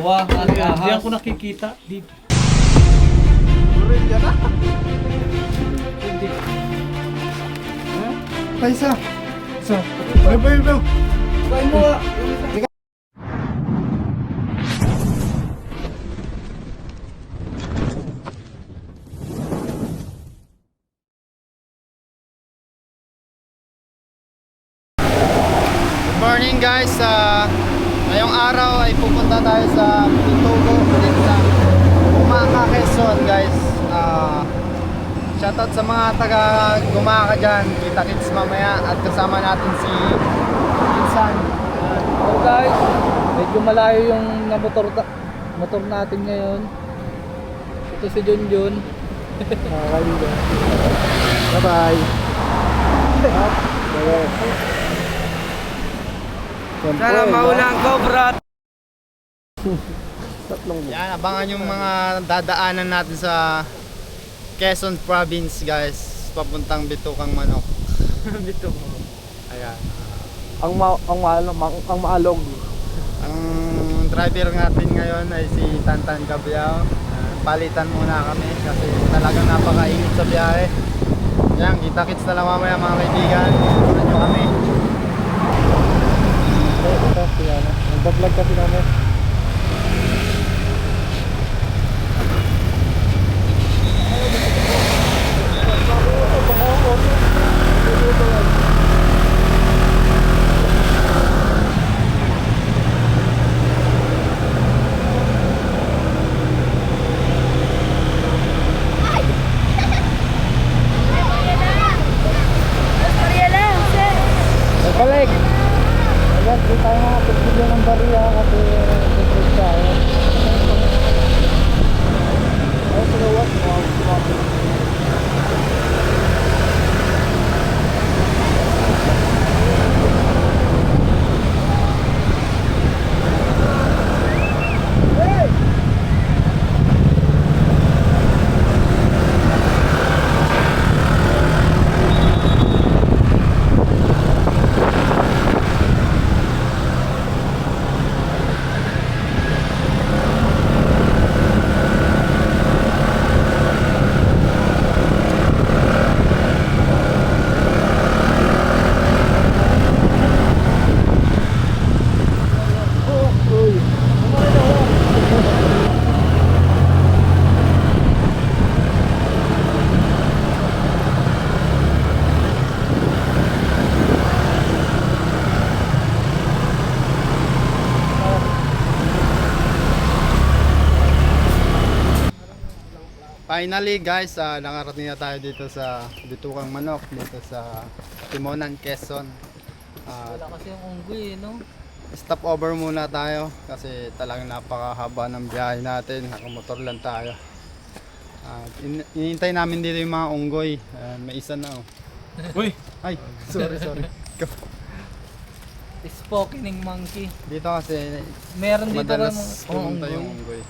Dalawa, ahas. Diyan ko nakikita dito. Gorilla na. Hindi. Ay, isa. Bayo. Kain mo ah. Good morning guys. Ngayong araw ay pupunta tayo sa Pitugo dito sa Gumaka, Quezon guys. Shoutout sa mga taga Gumaka dyan. Kita-kits mamaya at kasama natin si Insan. Oh guys, medyo malayo yung motor natin ngayon. Ito si Junjun. Bye bye. Sana maulang ko, brat. Yan, abangan yung mga dadaanan natin sa Quezon Province guys, papuntang Bitukang Manok. Bitukang. Ayan. Ang maalog. Ang driver natin ngayon ay si Tantan Gabriel. Palitan muna kami kasi talagang napakainit sa biyahe. Yan, kita-kits na lang mamaya mga kaibigan. Samahan nyo kami. Nagbablog kasi kami. Balik! Ayan, di tayo mga pagpilyo ng bariya kasi nag-break tayo. Ay, tulawat mo. Finally guys, nakarating na tayo dito sa Bitukang Manok, dito sa Timonan, Quezon. Wala kasi yung unggoy, no? Stop over muna tayo kasi talagang napakahaba ng biyahe natin. Nakamotor lang tayo. Inintay namin dito yung mga unggoy. May isa na oh. Uy! Ay, sorry. Spokening monkey. Dito kasi Meron dito rin madalas pumunta yung unggoy.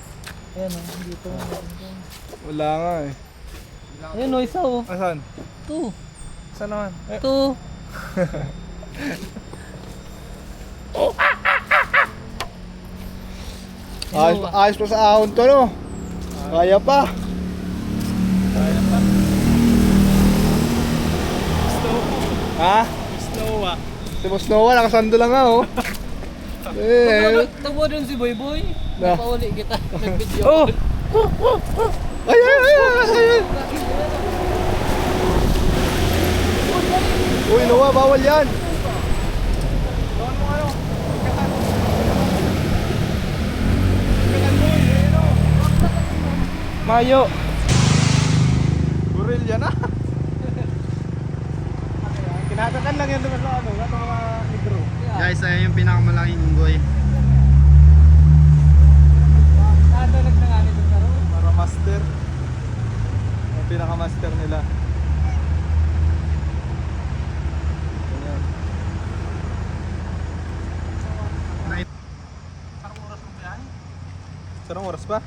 Ayan o, dito. Wala nga eh. Ayan o, isa o. Asan? Two. Saan naman? Two. Ayos pa sa ahon to no? Kaya pa. Ha? Snowa. Si Boss Noah, nakasando lang nga oh. Tabo dun si Boy Boy. Na. Napauli kita. Nag-video. Oh! Ay! Uy, Noah, bawal yan. Mayo. Gorilla na. Kinakakan lang yan naman sa ano, sa mga negro. Guys, ayun yung pinakamalaking unggoy. Nadalag na nga nito sa roon. Para master. Yung pinaka-master nila. Ayan. Sarang oras mo yan? Sarang oras ba?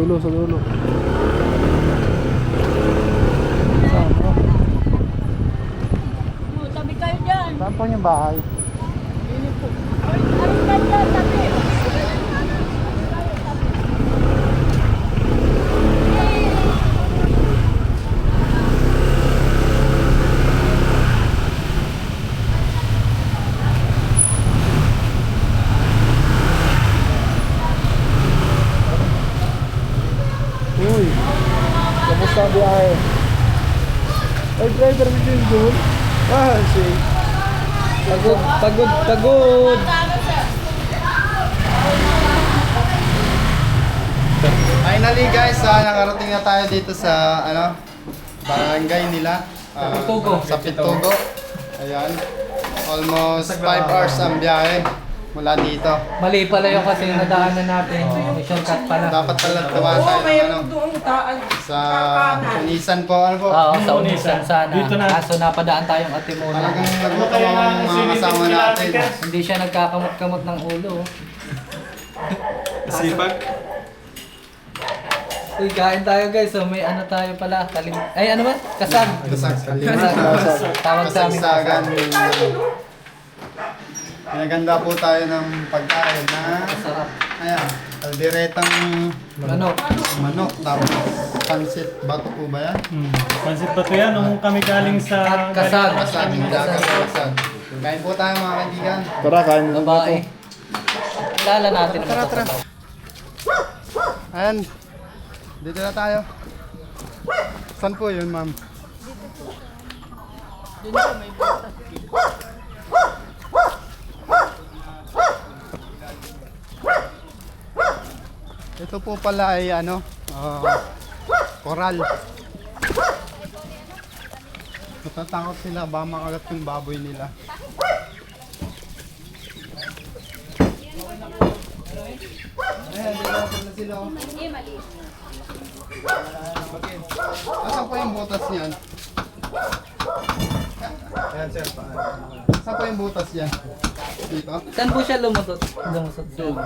dulo, sa dulo. Tabi kayo dyan. Saan po yung bahay? Ay, ganda, tabi. Uy, kamusta ang biyahe? Ay, driver mo yung doon? Ah, shit. Pagod. Finally guys, nakarating na tayo dito sa barangay nila. Pitugo. Sa Pitugo. Ayan. Almost 5 hours ang biyahe mula dito. Mali pala yung kasi nadaanan natin. May shortcut pala. Dapat pala tuwa tayo sa Unisan po. Ano po? Oo, sa Unisan sana. Dito na. Kaso napadaan tayong Atimona. Talagang nagmutawa yung mga kasama natin. Hindi siya nagkakamot-kamot ng ulo. Sipag. Uy, kain tayo guys. So may ano tayo pala. Ay ano ba? Kasag. Kasag. Tawag sa amin Kasagsagan. kasag. Pinaganda po tayo ng pagkain na Masarap. ayan, kalderetang Manok. manok, tapos pansit bato po ba yan? Pansit ba ito yan? Nung kami galing sa... Kasag. Kasag, kasag. Kain po tayo mga kaibigan. Tara, kain mo. Babae. Lala natin. Tara. Ayan, dito na tayo. Saan po yun, ma'am? Ito po pala ay koral. Natatakot sila ba makagat yung baboy nila. Ayan, dito na sila. Asan po yung butas niyan? Ayan, sir. Saan po yung butas niyan? Dito? Saan po siya lumusot? Lumusot doon.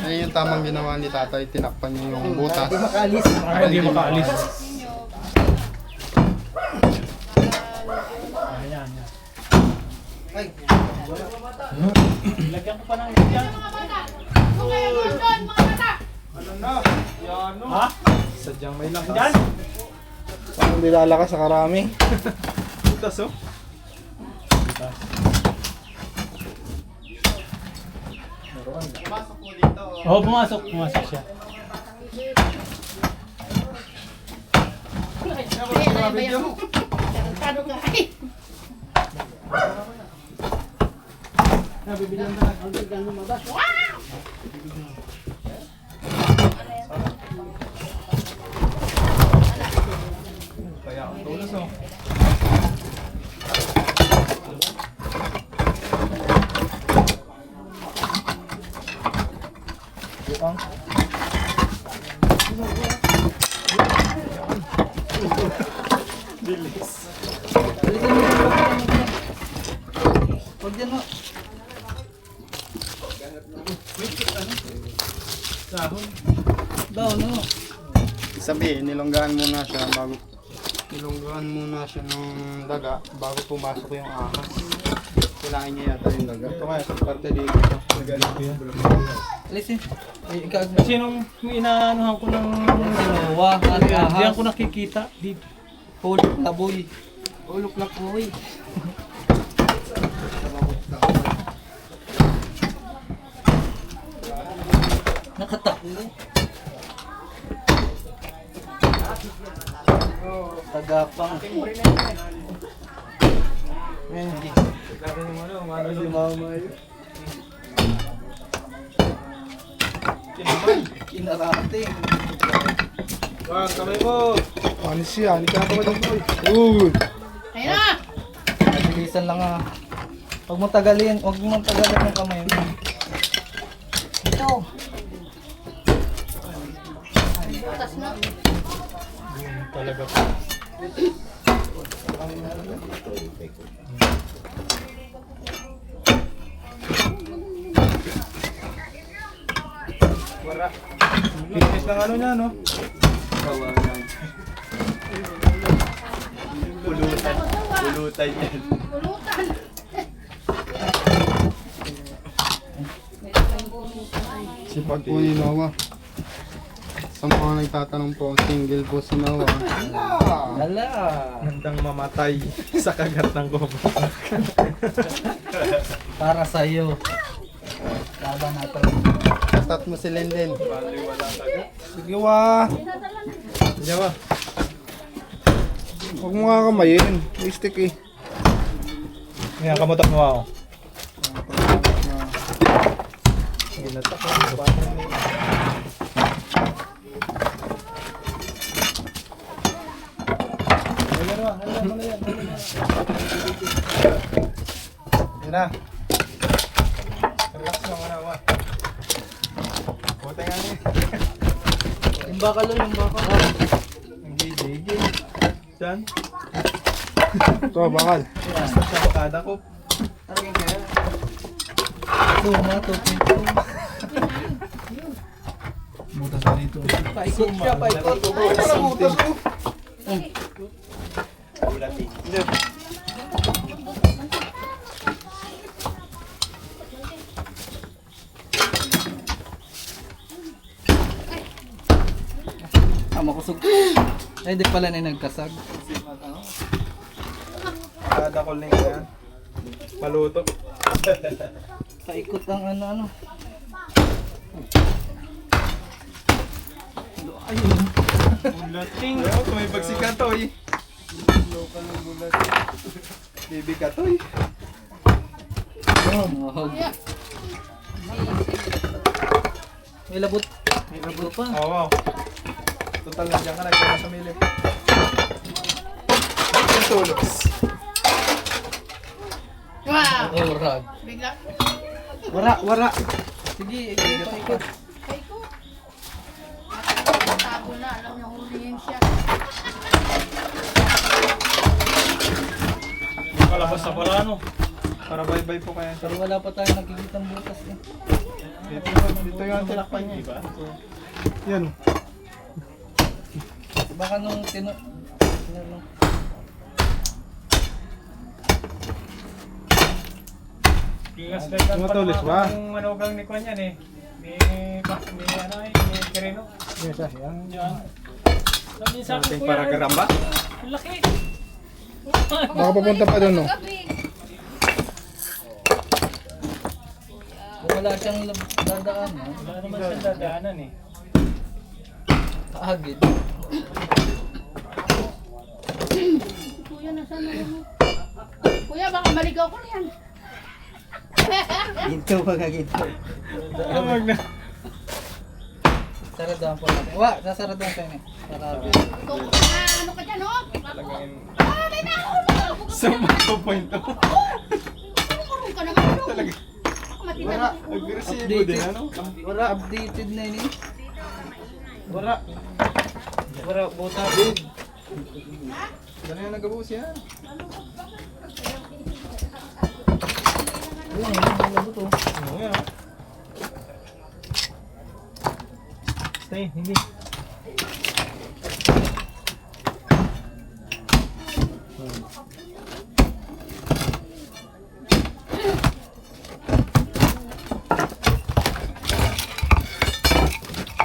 Ayan yung tamang ginawa ni tatay. Tinakpan niya yung butas. Makaalis. Hindi makaalis. Ayan. Ay, Lagyan ko pa ng yan. Ha? Sadyang may lakas. Yan? Parang nilalakas sa karami. Butas oh. pumasok po dito. Oo, pumasok siya. Huwag dyan ho. Daw, no. Sabi, nilonggaan muna siya bago ng daga bago pumasok yung ahas. Kailangan niya yata yung daga. Ito kaya sa parte dito. Alisin. Ay, ikaw. Kasi nung inaanuhan ko ng... Sinuwa. Diyan ko nakikita. Dito. Hulok na boy. Hulok na boy. Nakatakbo. Tagapang. Hindi. Kinarating. Wag, kamay mo. Anis siya, hindi ka na kamay mo. Uy. Ayun na! Bilisan lang ah. Huwag mo tagalin yung kamay mo. Ito. Butas na. Talaga. Kinis ng ano niya, no? Pulutan. Pulutan yan. Pulutan. Sipag po ni Noah. Sa mga nagtatanong po, single po si Noah. Hala. Handang mamatay sa kagat ng gobo. Para sa'yo. Laban natin. Katat mo si Linden. Sige, wa. Sige, wa. Huwag mo nga kamayin. May stick eh. Ngayon, kamutak mo ako. Ginatak ko. Yan na. Relax mo muna, wa. Buti nga ni. Yung bakal yung bakal. Ang gigigil. Diyan. Ito, bakal. Basta sa bakada ko. Suma, 2.2. Butas na dito. Paikot siya, paikot. Parang butas ko. Makusog. Ay, di pala na nagkasag. Bakada ko link na yan. Paluto. Paikot ang ano. Bulating. Ayaw, tumibag si Katoy. Baby Katoy. Oh. May labot. May labot pa. Oo. Total na dyan ka na. Ikaw na sa milip. Tulos. Wow. Oh, rag. Bigla. Wara. Sige, paikot. Ay ko. Tabo na. Alam niya hulihin siya. Kalabas sa parano. Para bye-bye po kayo. Pero wala pa tayo nakikita ng butas eh. Dito yung tinakpan niya. Diba? Yan. Baka nung Ingas na Tumatulis ba? Yung manugang ni Kwan yan eh. Ni ano eh, ni Kirino. Yes, yan. Yan. Sabi sa akin, Ating kuya, para garamba. ang laki. Baka papunta pa doon, no? kung wala siyang dadaan, no? Wala naman siyang dadaanan eh. Kaagid. Kuya, nasaan na mo? Kuya, baka maligaw ko yan. Ginto ba ka ginto? Wag na. Saradahan po natin. Sasaradahan tayo na. Para Ikaw, ano ka dyan, oh? Ah, may nahulog! Sa mga point to. Kurong ka naman, no? Talaga. Matinan. Agresibo din, ano? Wala updated na yun eh. Wala. Wala buta. Dali na nag-abos yan. Ayun, yung labot oh. Oo, yan, oh. Stay, hindi.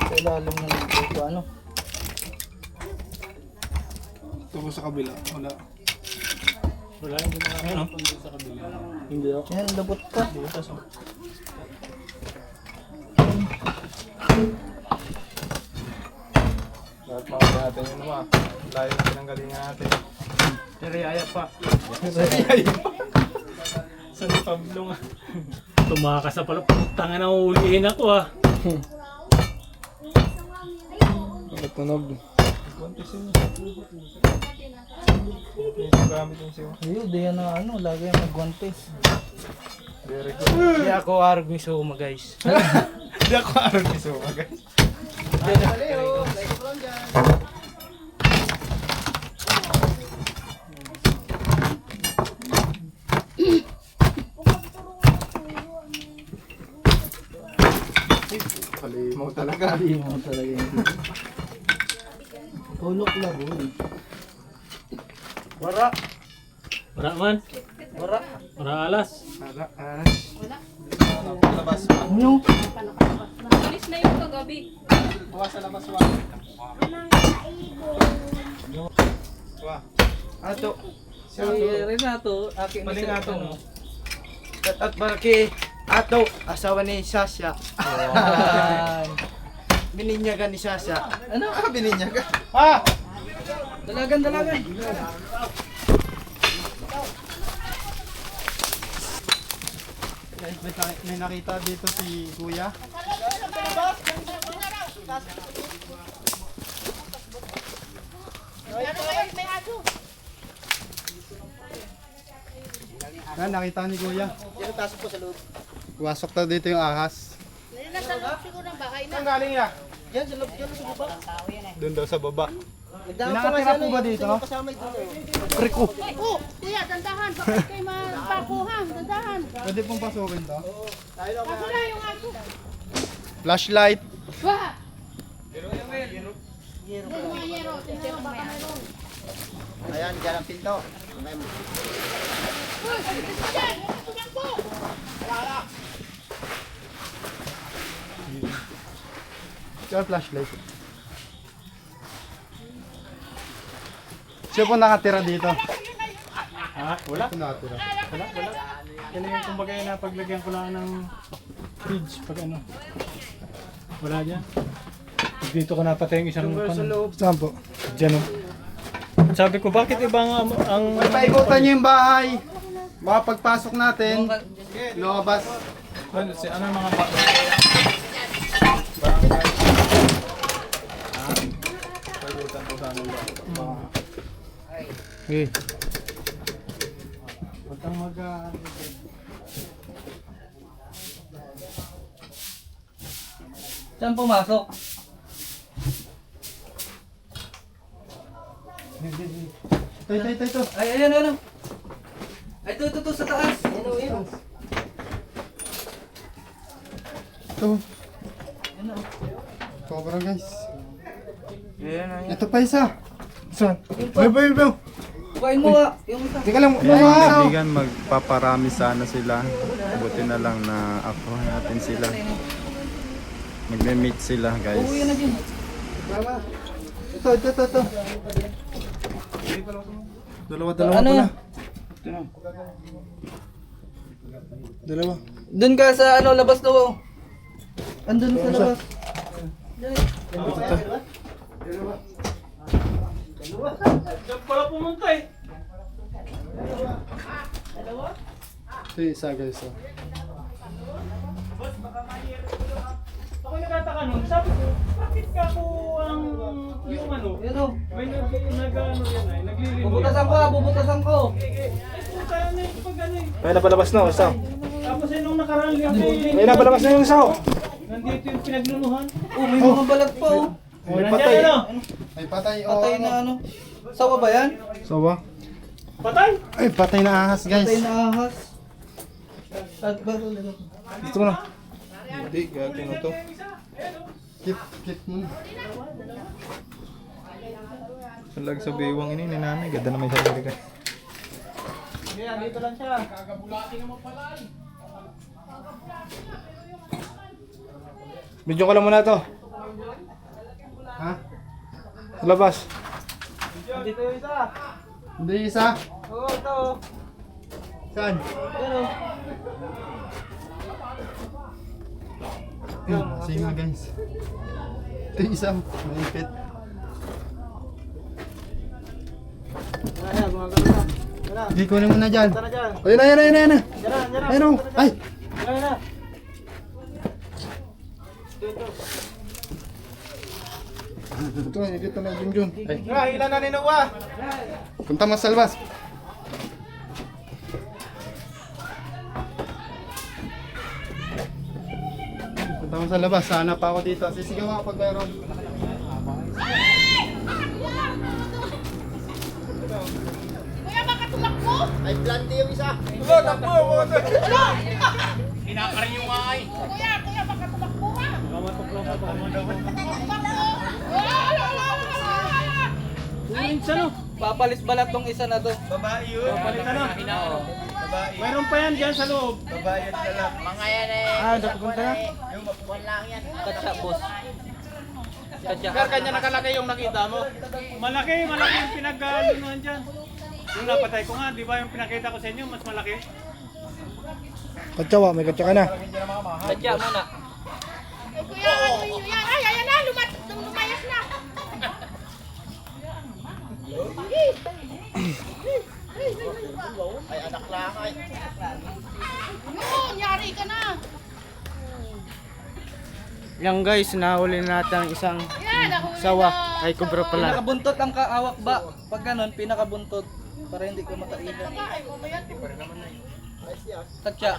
Sa ilalim ng ito, ano? Ito po sa kabila. Wala. Wala yung gumana ano? Sa kabila. Hindi ako. Yan, labot pa. Butas oh. Lahat mga natin yun naman. Layo ng pinanggalingan natin. Nariaya pa. Sa ni Pablo nga. Tumakas na pala. Putang na ulihin ako ah. Tunog. Kontisin mo. Ito gamit yung siwa. Ayun, di yan na ano, lagi yung mag-one piece. Very good. Hindi ako Armisoma guys. Hindi ako aron ni Suma, guys. Halimaw talaga. Hindi mo talaga yun. Tulok na boy. Wara. Wala man. Wara. Wala alas. Labas pa. Ano? Alis na yung kagabi. Bukas sa labas wa. Wa. Ato. Si Renato, aking Balik isa- ato. ano? At baraki ato asawa ni Sasha. Yan. Bininyagan ni Sasha. Ano? Bininyagan. Ha? Dalagan. May nakita dito si Kuya. Nakita ni Kuya. Yan pasok po sa loob. Pumasok daw dito yung ahas. Nasa loob siguro ng bahay na. Saan galing ya? Yan sa loob, yan sa baba. Doon daw sa baba. Nakatira po ba dito? Priko. Ay, oh, kuya, dandahan. Baka kayo mapakuha. Dandahan. Pwede pong pasukin to. Kaso na yung aso. Flashlight. Wah! Yung mga yero. Tingnan mo, baka meron. Ayan, dyan ang pinto. Uy, dyan! Tumakbo! Dyan flashlight. Siya po nakatira dito. Ha? Wala. Siya nakatira. Wala. Yan yung kumbaga na paglagyan ko lang ng fridge pag ano. Wala dyan. Dito ko napatay yung isang pan. Saan po? Dyan o. Sabi ko, bakit iba ang Paikutan niyo yung bahay. Baka pagpasok natin, lumabas. ano yung mga ba? Okay. Huwag kang Saan pumasok? Ito. Ay, ayan, ano? Ay, ito, sa taas. Yan. Ito. Yan, Sobra guys. Yan. Ito pa isa. Saan? Bro. Kukain mo nga. Yung isa. Teka lang. Kaibigan, magpaparami sana sila. Buti na lang na ako natin sila. Magme-meet sila, guys. Uwi na din. Ito. Dalawa Ano yan? Dalawa. Doon ka sa ano, labas daw. Andun sa labas. Diyan pala pumunta eh. Ito yung isa guys. Ako nagtataka nun, sabi ko, bakit ka po ang yung ano? Yan o. May nag-ano yan ay, naglilinis. Bubutasan ko. Puta na yung pag ano eh. May napalabas na, isa. Tapos eh nung nakaraan lang May napalabas na yung isa. nandito yung pinagnunuhan. Oh, may mga balat pa oh. Nandiyan ano? Ay patay. Patay na ano. Sawa ba yan? Sawa. Patay! Ay patay na ahas guys. Patay na ahas. At ba Dito mo na. Hindi, gagawin mo to. Kit mo. Salag sa biwang ini ni nanay. Ganda na may sarili ka. Dito lang siya. Medyo ko lang muna to. Ha? Sa labas. Dito yung isa. Hindi isa. Oo, ito. Saan? Pero, Yun, kasi nga guys. Ito yung isa. Maipit. Hindi, kunin mo na dyan. Ayun na. Ayun o. Ay! Ito, ikita na Junjun. Ay, Ilan na ni Noah? punta mas sa labas. Punta mas sa labas. Sana pa ako dito. Sisigaw ako pag mayroon. Kuya, baka tumakbo! Ay, planty yung isa. Kuya, baka tumakbo ka! matuklaw pa baka minsan no? Papalis balat tong isa na to. Papalitan na. Oo. Mayroon pa yan dyan sa loob. Ah, nakapunta na? Katsa, boss. Katsa. Kanya nakalagay yung nakita mo. Malaki yung pinag-alunuhan dyan. Yung napatay ko nga, di ba yung pinakita ko sa inyo, mas malaki? Katsawa, may katsa ka na. Katsa muna. Ay, kuya, ano yun yan? Ay, ayan na, lumayas na. Ay, anak lang ay. Yun, yari ka na. Yan guys, nahuli natin ang isang Yan, nahuli sawa. na. Ay, kubra pala. Pinakabuntot ang kaawak ba? Pag ganun, pinakabuntot. Para hindi ka makailan. Ay, mamaya. Katsa.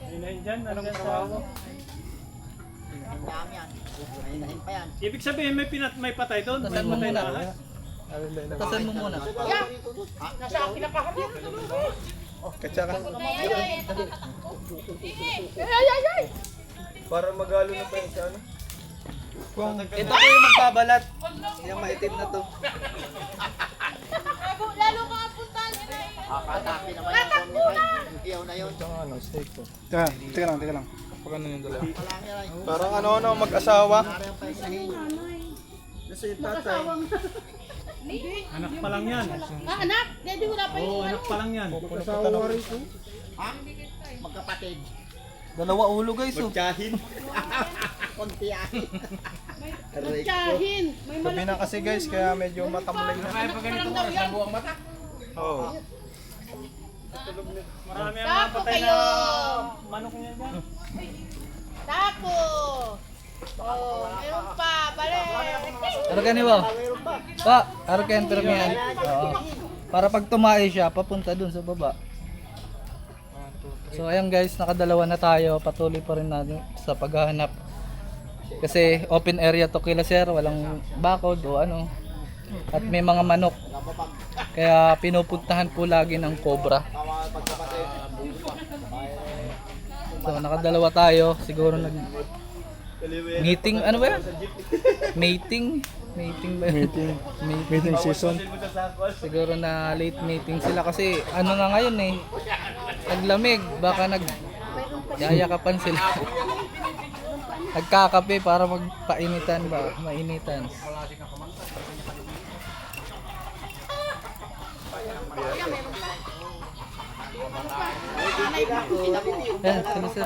Hinahin dyan, anong trabaho? Ibig sabihin may patay doon? May Tasan mo patay muna. na lahat? Tasan mo muna. Yan. Nasa akin na pa kami. Katsa ka. Ay, ay, ay. Para magalo na pa yung sa ano. Ito po yung magbabalat. Yung maitim na to. Lalo ka puntahan niya na. Akatake naman Tatakbo na. Iyaw na yun. Ano, steak to. Teka lang. Pag ano yung dala. Parang ano, mag-asawa. Kasi yung tatay. Anak pa lang yan. Ah, anak, hindi wala pa Oo, yung anak pa lang yan. Asawa rito. Magkapatid. Dalawa ulo guys. Oh. Kontiyahin. tsahin. May Gabi na kasi guys, kaya medyo matamlay na. malang daw yan. Oo. Marami ang Tapo patay kayo. na manok niya dyan. Tapo. Oh, meron pa. Balik. Arkan ba? Pa, arkan pero yan. Oo. Para pag tumae siya, papunta dun sa baba. So ayan guys, nakadalawa na tayo. Patuloy pa rin natin sa paghahanap. Kasi open area to kila sir, walang bakod o ano. At may mga manok. Kaya pinupuntahan po lagi ng cobra. So nakadalawa tayo, siguro nag meeting, ano ba yan? Mating ba yun? Meeting season. Siguro na late meeting sila kasi ano nga ngayon eh. Naglamig, baka yayakapan sila. Nagkakape para magpainitan ba, mainitan. Ayan, sila sir.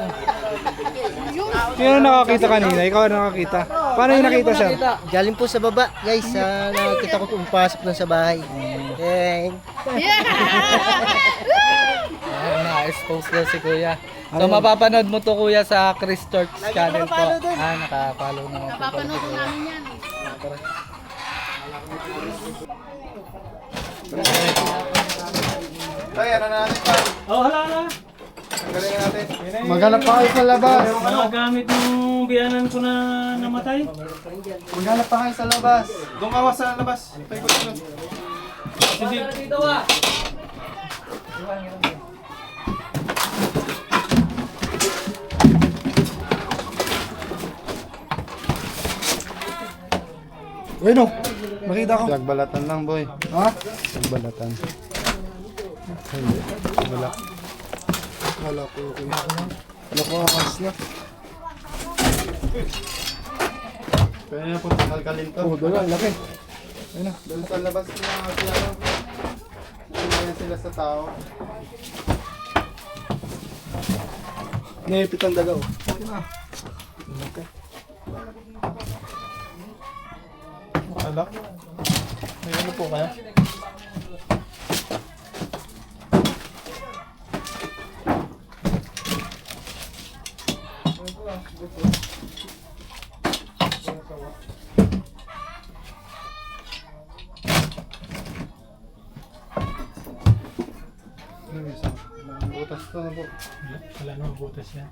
Sino nakakita kanina? Ikaw na nakakita. Paano yung nakita siya? Galing po sa baba, guys. Nakita ko pumapasok doon sa bahay. Eh, Ayan, na-expose na si kuya. So mapapanood mo to kuya sa Chris Church channel po. Ah, nakapalo naman po. Napapanood ko namin yan. Kaya na natin pa. Oh, hala. Galing natin. maghanap pa kayo sa labas. Mga gamit ng biyanan ko na namatay. Maghanap pa kayo sa labas. Doon awas sa labas. Tayo ko. Hindi. Dito ah. Uy no, makita ko. Nagbalatan lang, boy. Ha? Nagbalatan. Wala. Wala ko. Wala ko akas na. Pwede na po kalkalin to. Oh, dala, laki. Ayun na. Doon sa labas na sila. Tingnan sila sa tao. Naipit ang daga oh. Okay na. Okay. Alak. May ano po kaya? Butas to na po. Wala naman butas yan.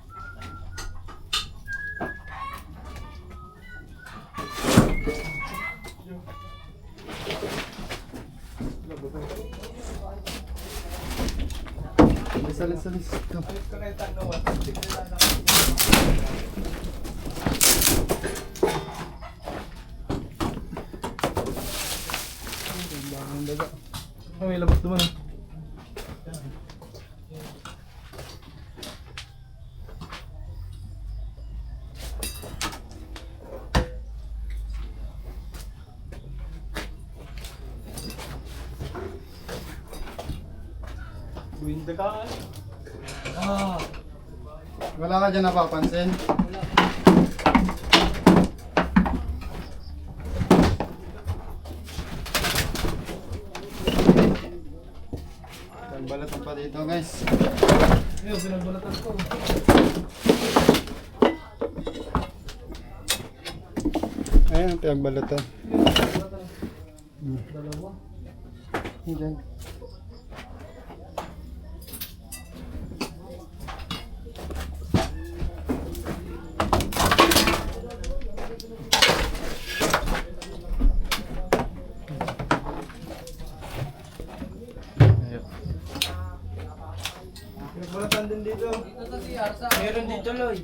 Salis. Windagaan. Wala ka dyan napapansin? Nagbalatan pa dito guys. Ayun, pinagbalatan ko. Ayan, pinagbalatan. Dalawa. Diyan. Pinagbalatan din dito. Dito to si Arsa. Meron dito, Loy.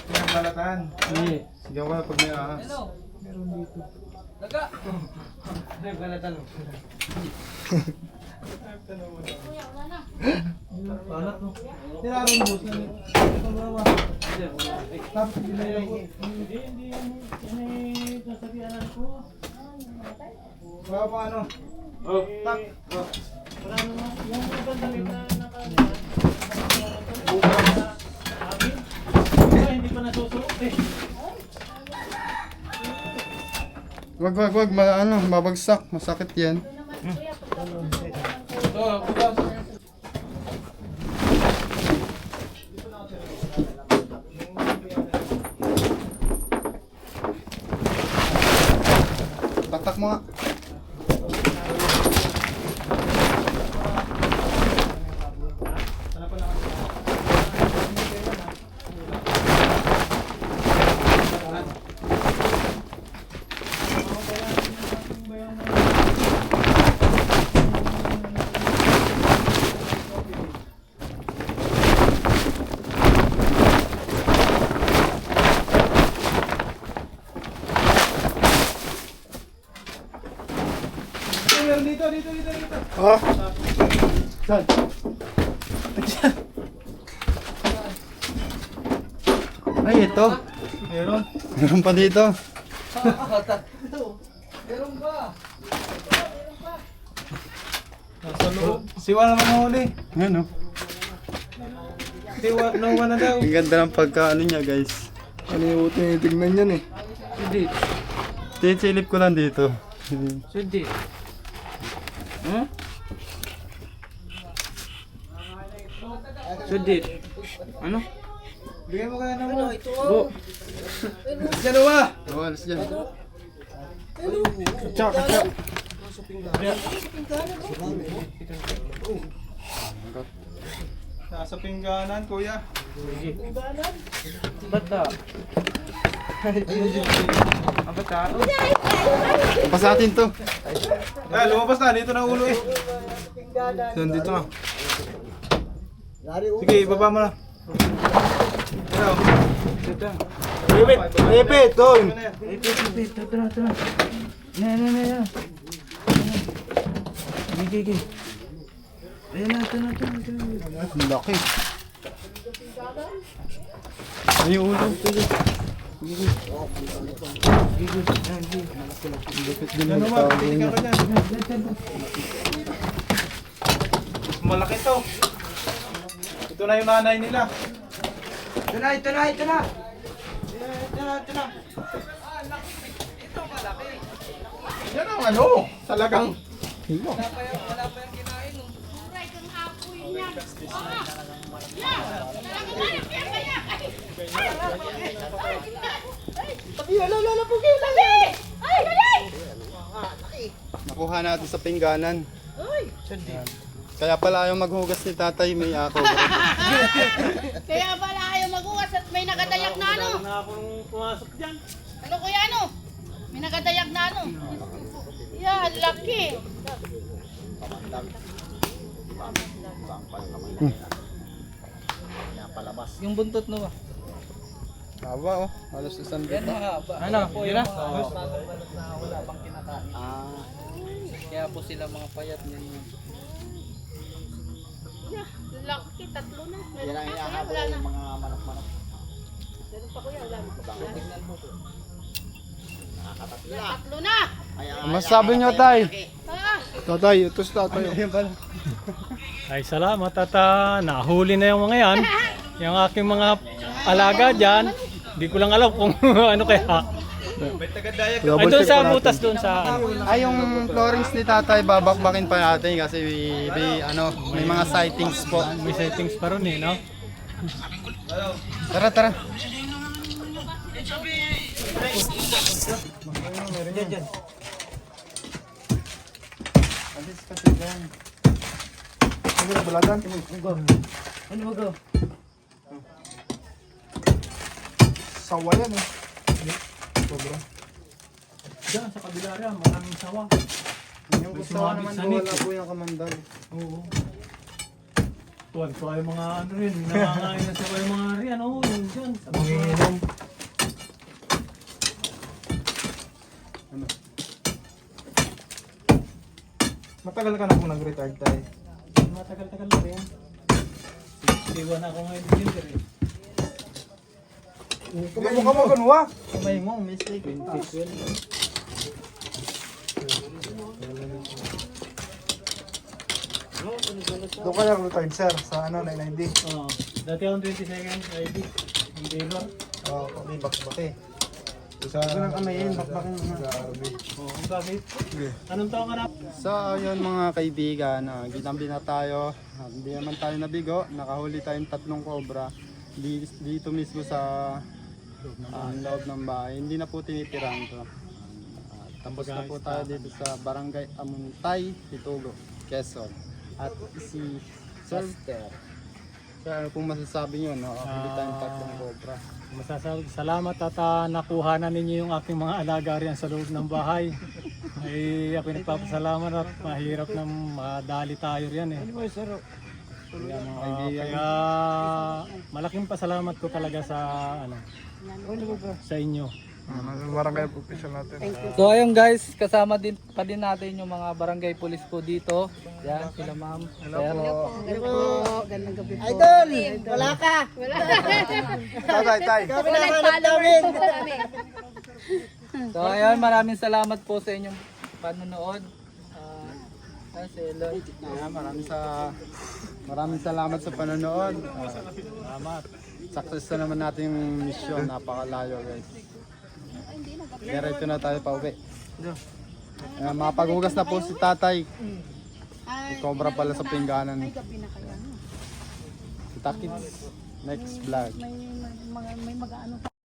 Pinagbalatan. Sige, sigaw ka pag may ahas. Hello. Meron dito. Daga. Pinagbalatan. Kuya, wala na. Palat, no? Tinarong bus na nito. Ito ba naman? Tapos binayang ko. Hindi. Yan sasabihanan ko. Wala pa ano? Oh. Tak. Oh. Wala naman. Yung mga bandalik na hindi pa nasusuot eh. Wag, babagsak. Masakit yan. Oh, bukas. Taktak mo nga. Meron dito. Ha? Saan? Ay, ito. Meron. Meron pa dito. Meron ba? Nasa loob. Siwa naman mahuli. Ayan, oh. Siwa, nawa na daw. Ang ganda ng pagkaano niya, guys. Ano yung tinitignan yan eh. Hindi. Titilip ko lang dito. Hindi. Hmm? Sudit. Ano? Bigyan mo kaya na mo. Bo. Dalawa. Oh, alas dyan. Chak. Nasa pingganan, kuya. Bata. Ang bata. Pa sa atin to. Ah, lumabas na. Dito na ulo eh. Saan dito na? Sige, ibaba mo na. Ano? Tata. Ipit, doon. Ipit. Tara. Na. Gigi. Ayan na, ito na. Ang laki. Ay, yung ulo. Lupit din Ano yung ba? tao Titigan niya. ka dyan. Malaki to. Ito na yung nanay nila. Ito na. Ito na. Yan ang ano, talagang. Wala pa yung kinain. No? Aray, kang apoy niya. Oo. Yeah. Nakuha natin sa pingganan. Kaya pala ayaw maghugas ni tatay, may ako. Kaya pala ayaw mag-uwas at may nakadayak na ano. Na akong pumasok dyan. Ano kuya ano? May nakadayak na ano. Yan, laki. Yung buntot no ba? Haba oh, halos isang Yan dito. mahaba. Ano? Po Yun na? yung mga bagal-bagal na wala pang kinakain. Ah, Kaya po sila mga payat ganyan. Laki, tatlo na. Meron pa kuya, wala na. mga manok-manok. Meron pa kuya, wala na. Tignan mo po. Tatlo na. Masabi nyo tay? Ah, Tatay, ito si tatay. Ayun pala. Ay salamat at nahuli na yung mga yan. Yung aking mga alaga dyan. Hindi ko lang alam kung ano kaya. Ay doon sa butas doon sa ano. Ay, yung floorings ni tatay, babakbakin pa natin kasi may mga sightings po. May settings pa ron eh, no? Tara, tara. Alis kasi dyan. Ano na baladan? Ano ba go? Sawa yan eh. Sobra. Diyan sa kabila rin, maraming sawa. Yung gusto ko naman wala po yung kamandal. Oo. Tuwan-tuwa yung mga ano rin, nangangain na sawa yung mga rin, ano, yung dyan. Sa mga Manginginom. Matagal ka na kung nag-retire tayo. matagal-tagal na rin. Siwan ako ngayon din eh. Kumamo ka mo ganwa. Kamay mo, mistake. Doon ka lang retired sir sa ano 990. Oo. Dati akong 22nd ID. Ang dealer. Oo, kami bakbaki. Sa Huwag nang kamayin, bakbakin mo na. Oo, bakit? Anong taong ka na? So ayun mga kaibigan, gitambi na tayo. Hindi naman tayo nabigo, nakahuli tayong 3 cobra. Dito mismo sa loob ng bahay. Hindi na po tinitiran to. Tapos na po tayo dito sa Barangay Amuntay, Itugo, Quezon. At si Sir, ano pong masasabi nyo? Nakahuli tayong 3 cobra. Masasabi, salamat at nakuha na ninyo yung aking mga alaga riyan sa loob ng bahay. Ay ako nagpapasalamat at mahirap na madali tayo riyan eh. Kaya malaking pasalamat ko talaga sa sa inyo. barangay official natin. So ayun guys, kasama din pa din natin yung mga barangay police po dito. Yan, sila ma'am. Pero Idol! Wala ka! Tatay, tay. Kami nag-followers po kami. so ayun, maraming salamat po sa inyong panonood. Si Elon. Maraming salamat sa panonood. Salamat. Success na naman natin yung mission. Napakalayo guys. Diretso na tayo pa uwi. Mapaghugas na po si tatay. Cobra pala sa pingganan. Kita kids. Next vlog. May mag-ano